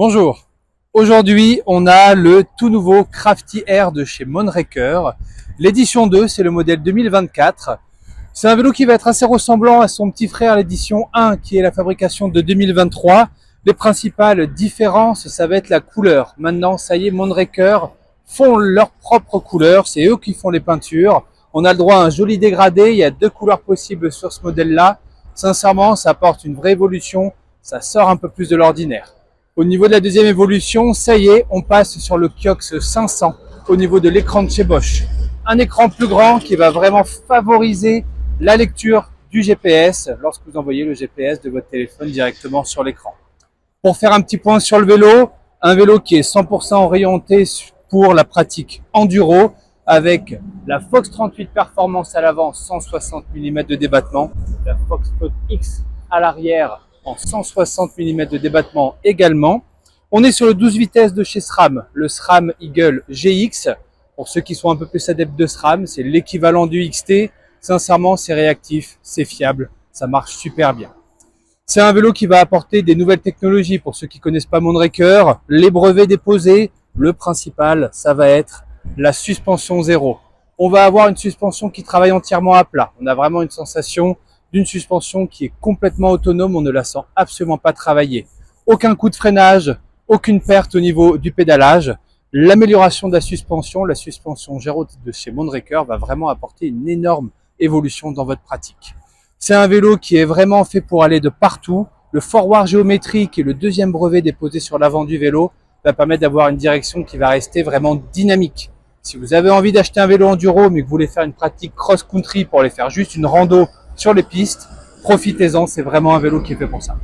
Bonjour, aujourd'hui on a le tout nouveau Crafty Air de chez Monreker. L'édition 2, c'est le modèle 2024. C'est un vélo qui va être assez ressemblant à son petit frère, l'édition 1, qui est la fabrication de 2023. Les principales différences, ça va être la couleur. Maintenant, ça y est, Monreker font leur propre couleur, c'est eux qui font les peintures. On a le droit à un joli dégradé, il y a deux couleurs possibles sur ce modèle-là. Sincèrement, ça apporte une vraie évolution, ça sort un peu plus de l'ordinaire. Au niveau de la deuxième évolution, ça y est, on passe sur le Kiox 500 au niveau de l'écran de chez Bosch. Un écran plus grand qui va vraiment favoriser la lecture du GPS lorsque vous envoyez le GPS de votre téléphone directement sur l'écran. Pour faire un petit point sur le vélo, un vélo qui est 100% orienté pour la pratique enduro avec la Fox 38 Performance à l'avant, 160 mm de débattement, la Fox X à l'arrière en 160 mm de débattement également. On est sur le 12 vitesses de chez SRAM, le SRAM Eagle GX. Pour ceux qui sont un peu plus adeptes de SRAM, c'est l'équivalent du XT. Sincèrement, c'est réactif, c'est fiable, ça marche super bien. C'est un vélo qui va apporter des nouvelles technologies pour ceux qui ne connaissent pas Monreker. Les brevets déposés, le principal, ça va être la suspension zéro. On va avoir une suspension qui travaille entièrement à plat. On a vraiment une sensation d'une suspension qui est complètement autonome, on ne la sent absolument pas travailler. Aucun coup de freinage, aucune perte au niveau du pédalage. L'amélioration de la suspension Gero de chez Monreker va vraiment apporter une énorme évolution dans votre pratique. C'est un vélo qui est vraiment fait pour aller de partout. Le forward géométrique et le deuxième brevet déposé sur l'avant du vélo va permettre d'avoir une direction qui va rester vraiment dynamique. Si vous avez envie d'acheter un vélo enduro mais que vous voulez faire une pratique cross-country pour aller faire juste une rando sur les pistes, profitez-en, c'est vraiment un vélo qui est fait pour ça.